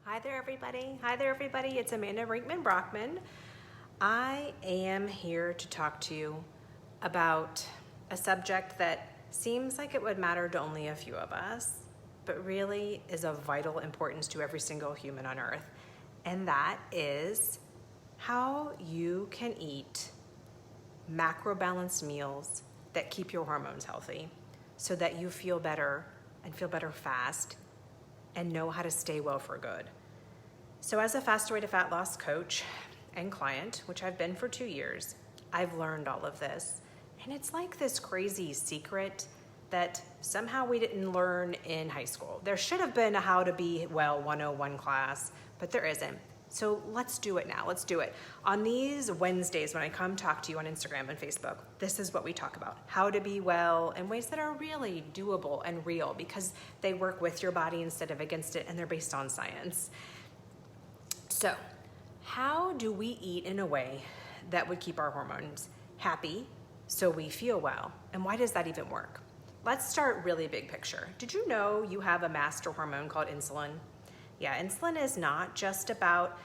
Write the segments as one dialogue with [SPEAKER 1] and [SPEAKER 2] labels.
[SPEAKER 1] Hi there, everybody. Hi there, everybody. It's Amanda Brinkman-Brockman. I am here to talk to you about a subject that seems like it would matter to only a few of us, but really is of vital importance to every single human on earth. And that is how you can eat macro-balanced meals that keep your hormones healthy so that you feel better and feel better fast and know how to stay well for good. So as a Faster Way to Fat Loss coach and client, which I've been for 2 years, I've learned all of this. And it's like this crazy secret that somehow we didn't learn in high school. There should have been a How to Be Well 101 class, but there isn't. So let's do it now. Let's do it. On these Wednesdays when I come talk to you on Instagram and Facebook, this is what we talk about. How to be well in ways that are really doable and real because they work with your body instead of against it and they're based on science. So how do we eat in a way that would keep our hormones happy so we feel well? And why does that even work? Let's start really big picture. Did you know you have a master hormone called insulin? Yeah, insulin is not just about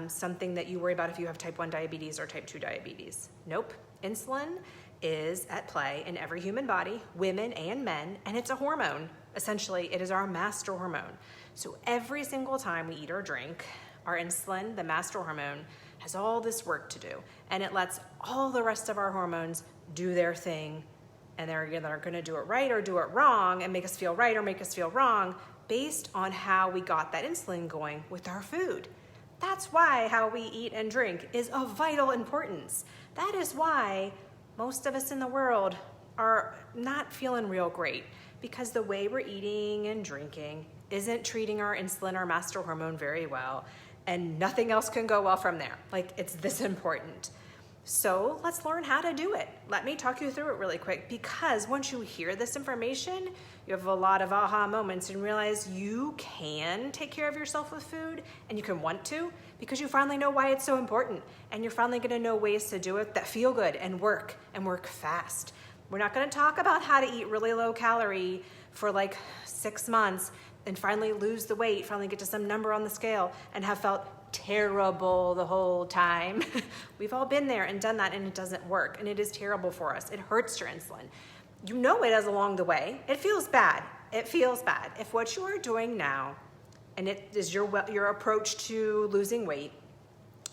[SPEAKER 1] something that you worry about if you have type 1 diabetes or type 2 diabetes. Nope. Insulin is at play in every human body, women and men, and it's a hormone. Essentially, it is our master hormone. So every single time we eat or drink, our insulin, the master hormone, has all this work to do, and it lets all the rest of our hormones do their thing, and they're going to do it right or do it wrong and make us feel right or make us feel wrong based on how we got that insulin going with our food. That's why how we eat and drink is of vital importance. That is why most of us in the world are not feeling real great, because the way we're eating and drinking isn't treating our insulin, our master hormone, very well, and nothing else can go well from there. Like, it's this important. So let's learn how to do it. Let me talk you through it really quick, because once you hear this information, you have a lot of aha moments and realize you can take care of yourself with food, and you can want to, because you finally know why it's so important, and you're finally gonna know ways to do it that feel good and work fast. We're not gonna talk about how to eat really low calorie for like 6 months and finally lose the weight, finally get to some number on the scale and have felt terrible the whole time. We've all been there and done that, and it doesn't work, and it is terrible for us. It hurts your insulin. You know it as along the way. It feels bad. It feels bad. If what you are doing now, and it is your approach to losing weight,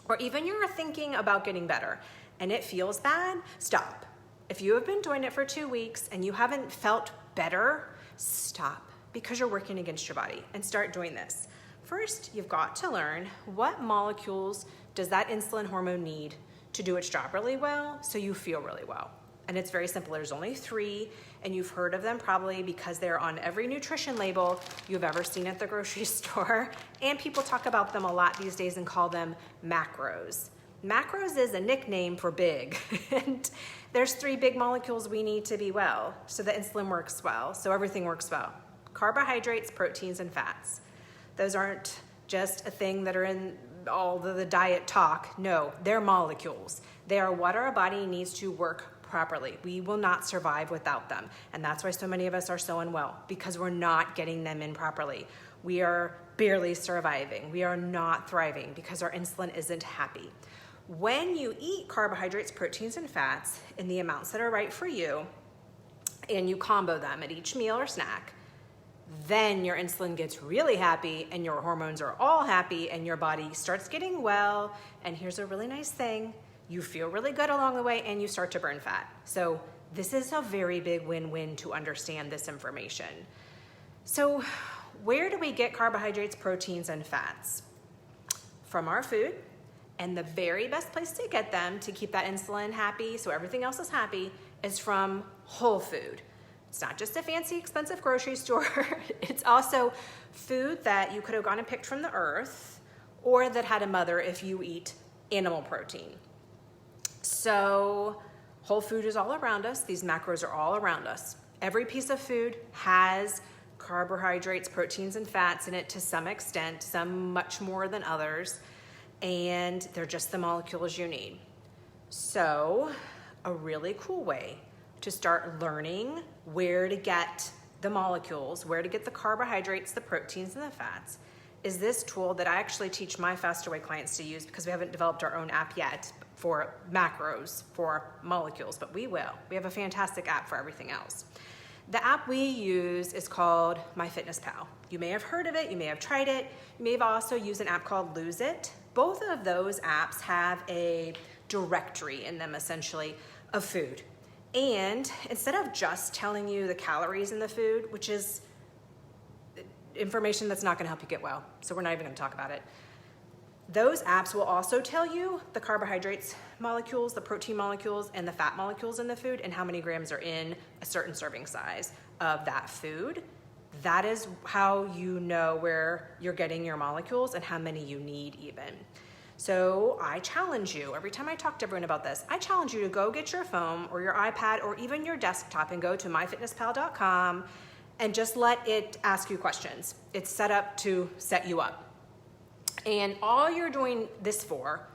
[SPEAKER 1] or even you're thinking about getting better, and it feels bad, stop. If you have been doing it for 2 weeks and you haven't felt better, stop, because you're working against your body, and start doing this. First, you've got to learn what molecules does that insulin hormone need to do its job really well so you feel really well. And it's very simple. There's only 3, and you've heard of them probably because they're on every nutrition label you've ever seen at the grocery store, and people talk about them a lot these days and call them macros. Macros is a nickname for big, and there's 3 big molecules we need to be well, so the insulin works well, so everything works well. Carbohydrates, proteins, and fats. Those aren't just a thing that are in all the diet talk. No, they're molecules. They are what our body needs to work properly. We will not survive without them. And that's why so many of us are so unwell, because we're not getting them in properly. We are barely surviving. We are not thriving because our insulin isn't happy. When you eat carbohydrates, proteins, and fats in the amounts that are right for you, and you combo them at each meal or snack, then your insulin gets really happy and your hormones are all happy and your body starts getting well. And here's a really nice thing. You feel really good along the way and you start to burn fat. So this is a very big win-win to understand this information. So where do we get carbohydrates, proteins, and fats? From our food. And the very best place to get them to keep that insulin happy so everything else is happy is from whole food. It's not just a fancy, expensive grocery store. It's also food that you could have gone and picked from the earth, or that had a mother if you eat animal protein. So whole food is all around us. These macros are all around us. Every piece of food has carbohydrates, proteins, and fats in it to some extent, some much more than others, and they're just the molecules you need. So a really cool way to start learning where to get the molecules, where to get the carbohydrates, the proteins, and the fats, is this tool that I actually teach my Faster Way clients to use, because we haven't developed our own app yet for macros, for molecules, but we will. We have a fantastic app for everything else. The app we use is called MyFitnessPal. You may have heard of it, you may have tried it, you may have also used an app called Lose It. Both of those apps have a directory in them, essentially, of food. And instead of just telling you the calories in the food, which is information that's not gonna help you get well, so we're not even gonna talk about it, those apps will also tell you the carbohydrates molecules, the protein molecules, and the fat molecules in the food, and how many grams are in a certain serving size of that food. That is how you know where you're getting your molecules and how many you need even. So I challenge you, every time I talk to everyone about this, I challenge you to go get your phone or your iPad or even your desktop and go to myfitnesspal.com and just let it ask you questions. It's set up to set you up. And all you're doing this for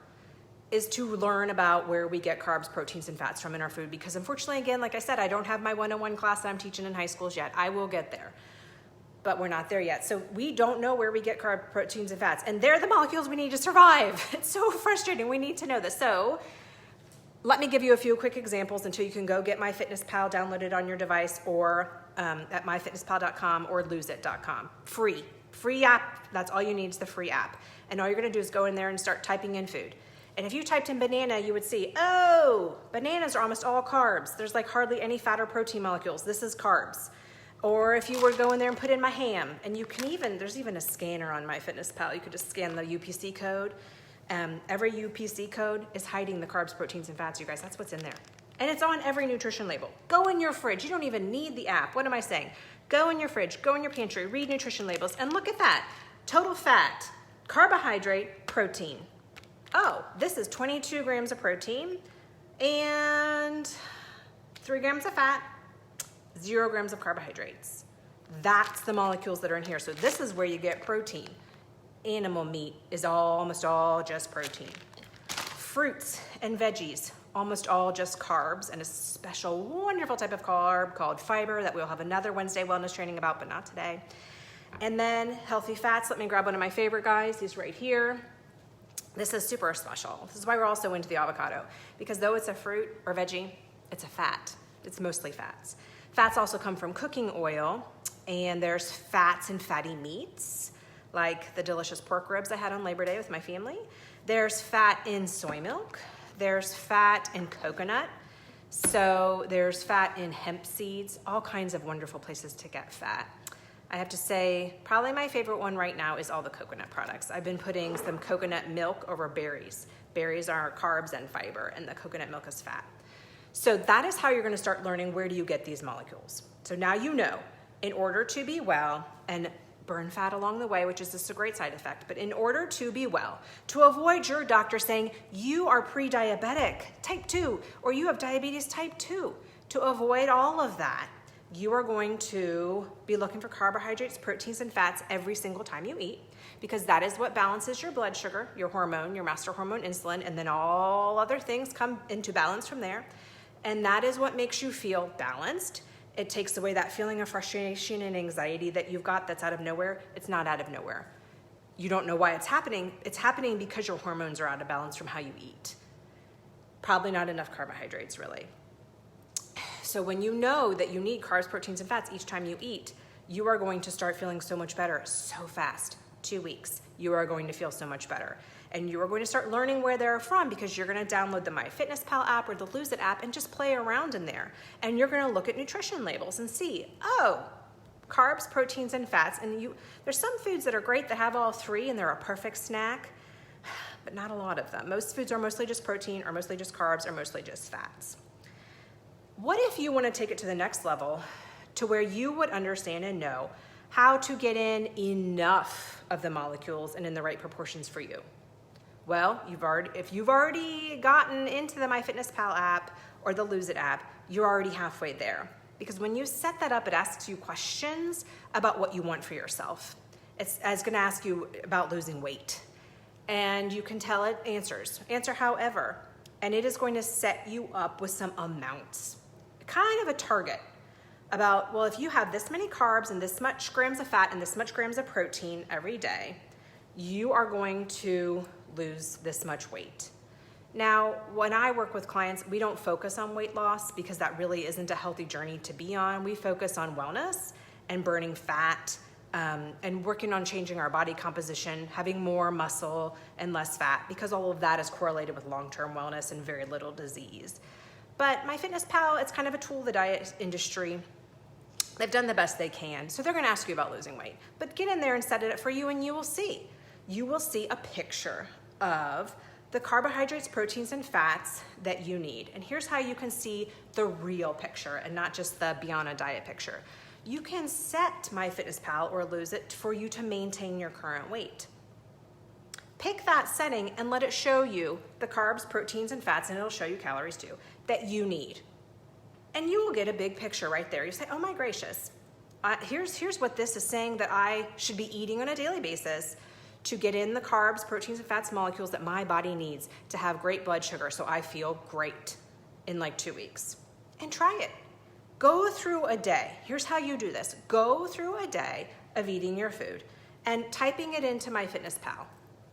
[SPEAKER 1] is to learn about where we get carbs, proteins, and fats from in our food, because unfortunately, again, like I said, I don't have my 101 class that I'm teaching in high schools yet. I will get there, but we're not there yet. So we don't know where we get carbs, proteins, and fats, and they're the molecules we need to survive. It's so frustrating. We need to know this. So let me give you a few quick examples until you can go get MyFitnessPal downloaded on your device, or at myfitnesspal.com or loseit.com. Free app. That's all you need is the free app. And all you're gonna do is go in there and start typing in food. And if you typed in banana, you would see, oh, bananas are almost all carbs. There's like hardly any fat or protein molecules. This is carbs. Or if you were to go in there and put in my ham, and you can even, there's even a scanner on MyFitnessPal. You could just scan the UPC code. Every UPC code is hiding the carbs, proteins, and fats, you guys. That's what's in there. And it's on every nutrition label. Go in your fridge. You don't even need the app. What am I saying? Go in your fridge, go in your pantry, read nutrition labels, and look at that. Total fat, carbohydrate, protein. Oh, this is 22 grams of protein and 3 grams of fat, 0 grams of carbohydrates. That's the molecules that are in here. So this is where you get protein. Animal meat is almost all just protein. Fruits and veggies, almost all just carbs, and a special wonderful type of carb called fiber that we'll have another Wednesday wellness training about, but not today. And then healthy fats. Let me grab one of my favorite guys. He's right here. This is super special. This is why we're also into the avocado, because though it's a fruit or veggie, it's a fat. It's mostly fats. Fats also come from cooking oil, and there's fats in fatty meats, like the delicious pork ribs I had on Labor Day with my family. There's fat in soy milk. There's fat in coconut. So there's fat in hemp seeds, all kinds of wonderful places to get fat. I have to say, probably my favorite one right now is all the coconut products. I've been putting some coconut milk over berries. Berries are carbs and fiber, and the coconut milk is fat. So that is how you're gonna start learning where do you get these molecules. So now you know, in order to be well and burn fat along the way, which is just a great side effect, but in order to be well, to avoid your doctor saying you are pre-diabetic, type 2, or you have diabetes type 2, to avoid all of that, you are going to be looking for carbohydrates, proteins, and fats every single time you eat, because that is what balances your blood sugar, your hormone, your master hormone insulin, and then all other things come into balance from there. And that is what makes you feel balanced. It takes away that feeling of frustration and anxiety that you've got that's out of nowhere. It's not out of nowhere. You don't know why it's happening. It's happening because your hormones are out of balance from how you eat. Probably not enough carbohydrates, really. So when you know that you need carbs, proteins, and fats each time you eat, you are going to start feeling so much better so fast. 2 weeks, you are going to feel so much better. And you are going to start learning where they're from, because you're going to download the MyFitnessPal app or the Lose It app and just play around in there. And you're going to look at nutrition labels and see, oh, carbs, proteins, and fats. And there's some foods that are great that have all three and they're a perfect snack, but not a lot of them. Most foods are mostly just protein or mostly just carbs or mostly just fats. What if you want to take it to the next level to where you would understand and know how to get in enough of the molecules and in the right proportions for you? Well, if you've already gotten into the MyFitnessPal app or the Lose It app, you're already halfway there. Because when you set that up, it asks you questions about what you want for yourself. It's going to ask you about losing weight. And you can tell it answer however. And it is going to set you up with some amounts, kind of a target about, well, if you have this many carbs and this much grams of fat and this much grams of protein every day, you are going to lose this much weight. Now, when I work with clients, we don't focus on weight loss because that really isn't a healthy journey to be on. We focus on wellness and burning fat, and working on changing our body composition, having more muscle and less fat, because all of that is correlated with long-term wellness and very little disease. But MyFitnessPal, it's kind of a tool of the diet industry. They've done the best they can, so they're gonna ask you about losing weight. But get in there and set it up for you, and you will see. You will see a picture of the carbohydrates, proteins, and fats that you need. And here's how you can see the real picture and not just the Beyond a Diet picture. You can set MyFitnessPal or Lose It for you to maintain your current weight. Pick that setting and let it show you the carbs, proteins, and fats, and it'll show you calories too, that you need. And you will get a big picture right there. You say, oh my gracious, here's what this is saying that I should be eating on a daily basis to get in the carbs, proteins, and fats molecules that my body needs to have great blood sugar so I feel great in like 2 weeks. And try it. Go through a day. Here's how you do this. Go through a day of eating your food and typing it into MyFitnessPal.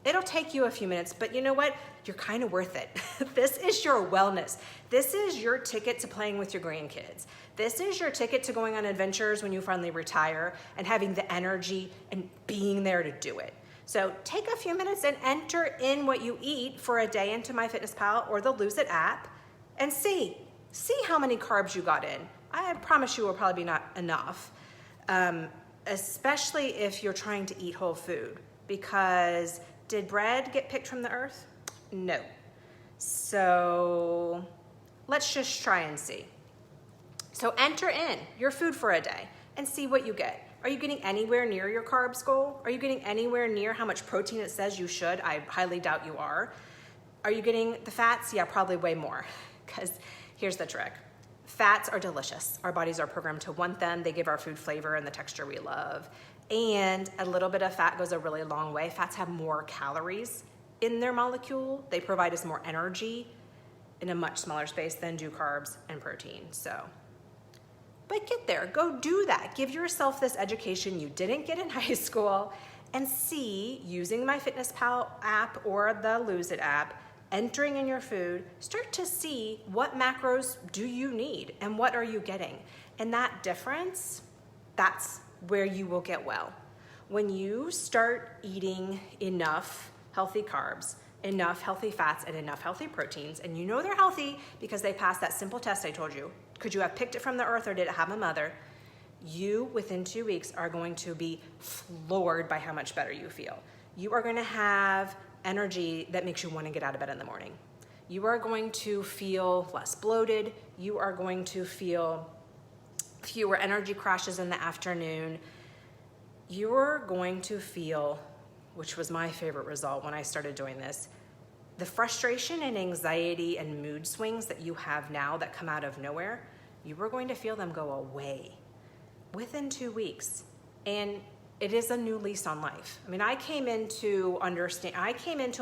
[SPEAKER 1] It'll take you a few minutes, but you know what? You're kind of worth it. This is your wellness. This is your ticket to playing with your grandkids. This is your ticket to going on adventures when you finally retire and having the energy and being there to do it. So take a few minutes and enter in what you eat for a day into MyFitnessPal or the Lose It app and see how many carbs you got in. I promise you will probably be not enough, especially if you're trying to eat whole food, because did bread get picked from the earth? No. So let's just try and see. So enter in your food for a day and see what you get. Are you getting anywhere near your carbs goal? Are you getting anywhere near how much protein it says you should? I highly doubt you are. Are you getting the fats? Yeah, probably way more, because here's the trick. Fats are delicious. Our bodies are programmed to want them. They give our food flavor and the texture we love. And a little bit of fat goes a really long way. Fats have more calories in their molecule. They provide us more energy in a much smaller space than do carbs and protein. But get there, go do that. Give yourself this education you didn't get in high school and see, using MyFitnessPal app or the Lose It app, entering in your food, start to see what macros do you need and what are you getting. And that difference, that's where you will get well. When you start eating enough healthy carbs, enough healthy fats, and enough healthy proteins, and you know they're healthy because they passed that simple test I told you. Could you have picked it from the earth or did it have a mother? You, within 2 weeks, are going to be floored by how much better you feel. You are going to have energy that makes you want to get out of bed in the morning. You are going to feel less bloated. You are going to feel fewer energy crashes in the afternoon. You're going to feel, which was my favorite result when I started doing this, the frustration and anxiety and mood swings that you have now that come out of nowhere, you are going to feel them go away within 2 weeks. And it is a new lease on life. I mean, I came into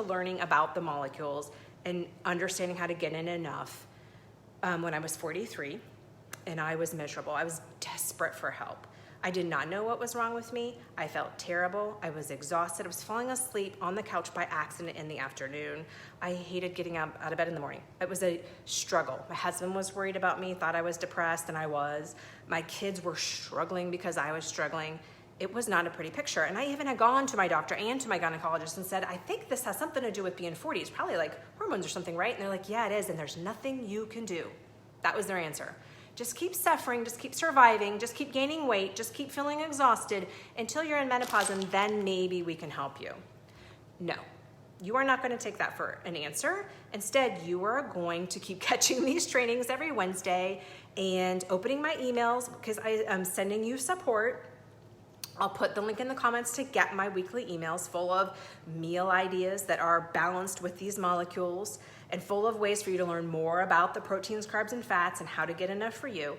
[SPEAKER 1] learning about the molecules and understanding how to get in enough when I was 43, and I was miserable. I was desperate for help. I did not know what was wrong with me. I felt terrible. I was exhausted. I was falling asleep on the couch by accident in the afternoon. I hated getting out of bed in the morning. It was a struggle. My husband was worried about me, thought I was depressed, and I was. My kids were struggling because I was struggling. It was not a pretty picture. And I even had gone to my doctor and to my gynecologist and said, I think this has something to do with being 40. It's probably like hormones or something, right? And they're like, yeah, it is, and there's nothing you can do. That was their answer. Just keep suffering, just keep surviving, just keep gaining weight, just keep feeling exhausted until you're in menopause, and then maybe we can help you. No, you are not going to take that for an answer. Instead, you are going to keep catching these trainings every Wednesday and opening my emails, because I am sending you support. I'll put the link in the comments to get my weekly emails full of meal ideas that are balanced with these molecules and full of ways for you to learn more about the proteins, carbs, and fats and how to get enough for you.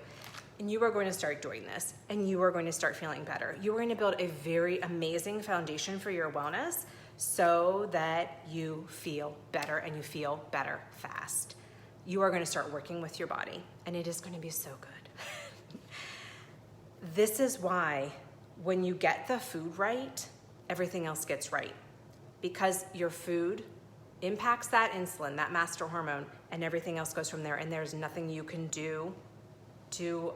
[SPEAKER 1] And you are going to start doing this, and you are going to start feeling better. You are going to build a very amazing foundation for your wellness so that you feel better, and you feel better fast. You are going to start working with your body, and it is going to be so good. This is why when you get the food right, everything else gets right. because your food impacts that insulin, that master hormone, and everything else goes from there. And there's nothing you can do to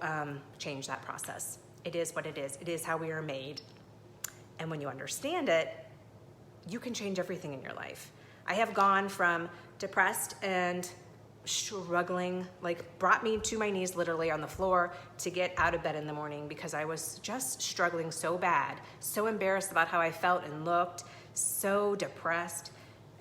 [SPEAKER 1] change that process. It is what it is. It is how we are made. And when you understand it, you can change everything in your life. I have gone from depressed and struggling, like brought me to my knees literally on the floor to get out of bed in the morning because I was just struggling so bad, so embarrassed about how I felt and looked, so depressed.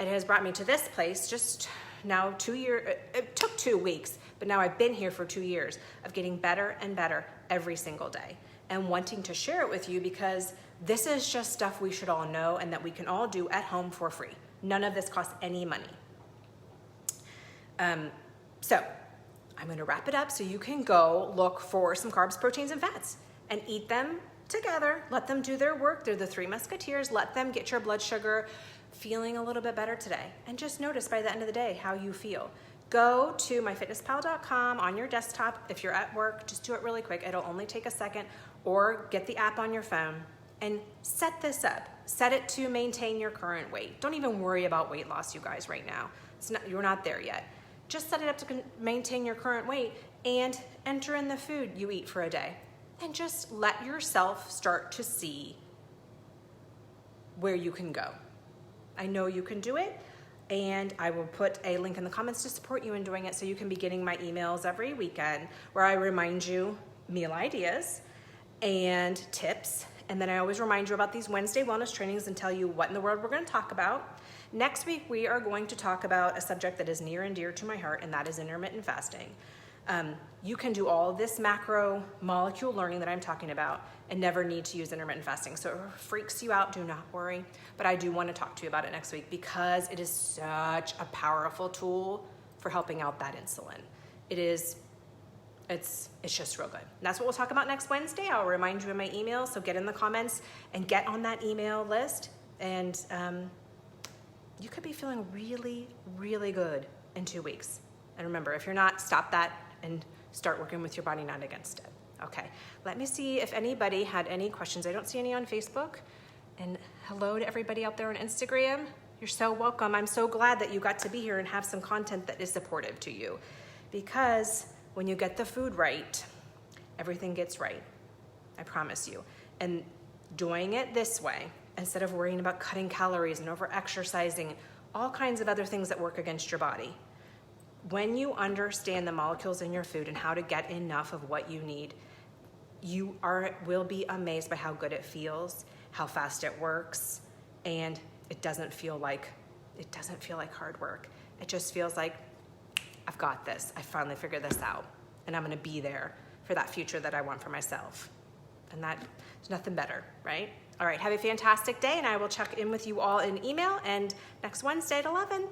[SPEAKER 1] It has brought me to this place just now 2 years. It took 2 weeks, but now I've been here for 2 years of getting better and better every single day and wanting to share it with you because this is just stuff we should all know and that we can all do at home for free. None of this costs any money. So I'm going to wrap it up so you can go look for some carbs, proteins, and fats and eat them together. Let them do their work. They're the three musketeers. Let them get your blood sugar feeling a little bit better today. And just notice by the end of the day how you feel. Go to myfitnesspal.com on your desktop. If you're at work, just do it really quick. It'll only take a second. Or get the app on your phone and set this up. Set it to maintain your current weight. Don't even worry about weight loss, you guys, right now. You're not there yet. Just set it up to maintain your current weight and enter in the food you eat for a day. And just let yourself start to see where you can go. I know you can do it, and I will put a link in the comments to support you in doing it so you can be getting my emails every weekend where I remind you meal ideas and tips. And then I always remind you about these Wednesday wellness trainings and tell you what in the world we're going to talk about. Next week, we are going to talk about a subject that is near and dear to my heart, and that is intermittent fasting. You can do all this macro molecule learning that I'm talking about and never need to use intermittent fasting. So if it freaks you out, do not worry. But I do want to talk to you about it next week because it is such a powerful tool for helping out that insulin. It's just real good. And that's what we'll talk about next Wednesday. I'll remind you in my email, so get in the comments and get on that email list. And you could be feeling really, really good in 2 weeks. And remember, if you're not, stop that and start working with your body, not against it. Okay, let me see if anybody had any questions. I don't see any on Facebook. And hello to everybody out there on Instagram. You're so welcome. I'm so glad that you got to be here and have some content that is supportive to you. Because when you get the food right, everything gets right. I promise you. And doing it this way, instead of worrying about cutting calories and over-exercising, all kinds of other things that work against your body. When you understand the molecules in your food and how to get enough of what you need, you will be amazed by how good it feels, how fast it works, and it doesn't feel like hard work. It just feels like, I've got this. I finally figured this out, and I'm going to be there for that future that I want for myself. And there's nothing better, right? All right, have a fantastic day, and I will check in with you all in email and next Wednesday at 11.